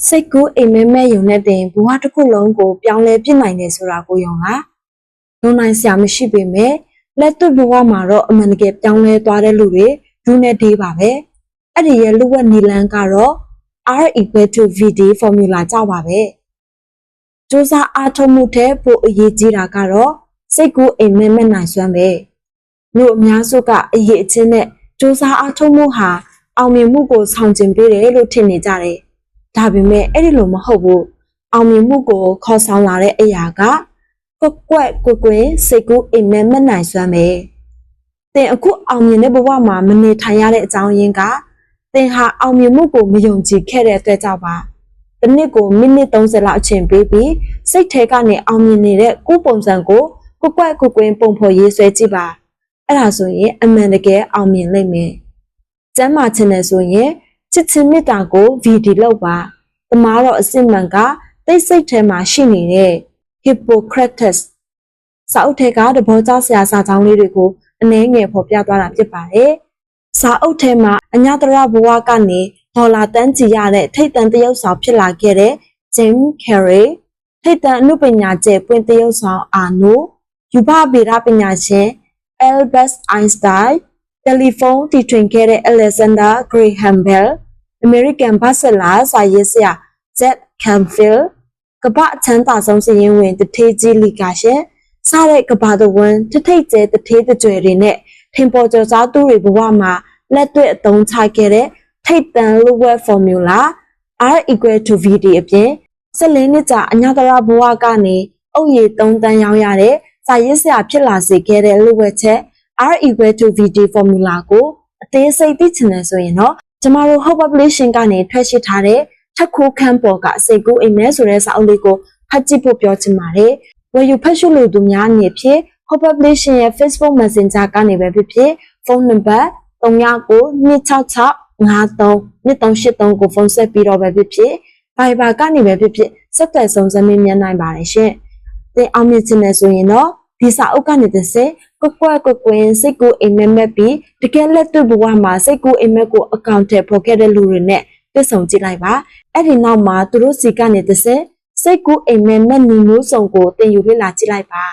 စိတ်ကူးအိမ်မဲမဲယုံနဲ့တင်ဘဝတစ်ခုလုံးကိုပြောင်းလဲပြစ်နိုင်တယ်ဆိုတာကိုယုံလားယုံနိုင်စရာမရှိပေမဲ့လက်တွေ့ဘဝမှာတော့အမှန်တကယ်ပြောင်းလဲသွားတဲ့လူတွေဒူးနဲ့ဒေးပါပဲအဲ့ဒီရဲ့လူဝက်နီလန်ကတော့ R = VD formula ကြောက်ပါပဲစူးစမ်းအားထုတ်မှုတဲ့ပိုအရေးကြီးတာကတော့စိတ်ကူးအိမ်မဲမဲနိုင်စွမ်းပဲလူအများစုကအရေးအချင်းနဲ့စူးစမ်းအားထုတ်မှုဟာအောင်မြင်မှုကိုဆောင်ကျဉ်ပေးတယ်လို့ထင်နေကြတယ်ဒါပေမဲ့အဲ့ဒီလိုမဟုတ်ဘူးအောင်မြင်မှုကိုခေါ်ဆောင်လာတဲ့အရာကကွက်ကွင်းစိတ်ကူးအိမ်မက်မနိုင်စွမ်းပဲသင်အခုအောင်မြင်တဲ့ဘဝမှာမနေထိုင်ရတဲ့အကြောင်းရင်းကသင်ဟာအောင်မြင်မှုကိုမယုံကြည်ခဲ့တဲ့အတွက်ကြောင့်ပါတစ်နှစ်ကိုမိနစ်30လောက်အချိန်ပေးပြီးစိတ်ထဲကနေအောင်မြင်နေတဲ့ကိုယ်ပုံစံကိုကွက်ကွင်းပုံဖော်ရေးဆွဲကြည့်ပါအဲ့ဒါဆိုရင်အမှန်တကယ်အောင်မြင်လိမ့်မယ်ကျမ်းမာခြင်းနဲ့ဆိုရင်ချစ်ချင်းမေတ္တာကို VD လောက်ပါတမားတော့အစစ်မှန်ကသိစိတ်ထဲမှာရှိနေတဲ့ Hippocrates စာအုပ်ထဲကသဘောကျစရာစာကြောင်းလေးတွေကိုအနည်းငယ်ဖော်ပြသွားတာဖြစ်ပါတယ်စာအုပ်ထဲမှာအညတရဘဝကနေဒေါ်လာတန်းချီရတဲ့ထိပ်တန်းတရုပ်ဆောင်ဖြစ်လာခဲ့တဲ့ Jim Carrey ထိပ်တန်းအနုပညာကျယ်ပွင့်တရုပ်ဆောင်အာနိုယူဘဗေဒပညာရှင် Albert Einsteinတယ်လီဖုန်းတီထွင်ခဲ့တဲ့ Alexander Graham Bell American bestseller စာရေးဆရာ Jack Canfield ကမ္ဘာအချမ်းသာဆုံးစာရင်းဝင်တထေးကြီးလီကာရှင်စတဲ့ကမ္ဘာတဝန်းတထိတ်ကျဲတထေးတကြွယ်တွေနဲ့ထင်ပေါ်ကျော်ကြားသူတွေဘဝမှာလက်တွေ့အသုံးချခဲ့တဲ့ထိတ်တန်လူဝက် formula R = VD အပြင်14နှစ်ကြာအညတရဘဝကနေအုပ်ရည်3တန်းရောင်းရတဲ့စာရေးဆရာဖြစ်လာစေခဲ့တဲ့လူဝက်ချက်R = VD formula ကိုအသေးစိတ်သိချင်တယ်ဆိုရင်တော့ကျမတို့ Hope Publishing ကနေထွက်ရှိထားတဲ့ထက်ခိုးခန်းပေါ်ကစိတ်ကူးအိမ်မဲဆိုတဲ့စာအုပ်လေးကိုဖတ်ကြည့်ဖို့ပြောချင်ပါတယ်။ဝယ်ယူဖတ်ရှုလို့သူများအနေဖြင့် Hope Publishing ရဲ့ Facebook Messenger ကနေပဲဖြစ်ဖြစ်ဖုန်းနံပါတ်3992665383ကိုဖုန်းဆက်ပြီးတော့ပဲဖြစ်ဖြစ် Viber ကနေပဲဖြစ်ဖြစ်ဆက်သွယ်စုံစမ်းမေးမြန်းနိုင်ပါတယ်ရှင်။သင်အောင်မြင်ချင်တယ်ဆိုရင်တော့ဒီစာအုပ်ကနေတစ်ဆင့်ကွက်ကွင်းစိတ်ကူးအိမ်မက်မက်ပြီးတကယ်လက်တွေ့ဘဝမှာစိတ်ကူးအိမ်မက်ကိုအကောင့်ထဲပေါ်ခဲ့တဲ့လူတွေနဲ့တွေ့ဆုံကြည့်လိုက်ပါအဲ့ဒီနောက်မှာသူတို့စီကနေတစ်ဆင့်စိတ်ကူးအိမ်မက်မက်နီမျိုးစုံကိုသင်ယူလေ့လာကြည့်လိုက်ပါ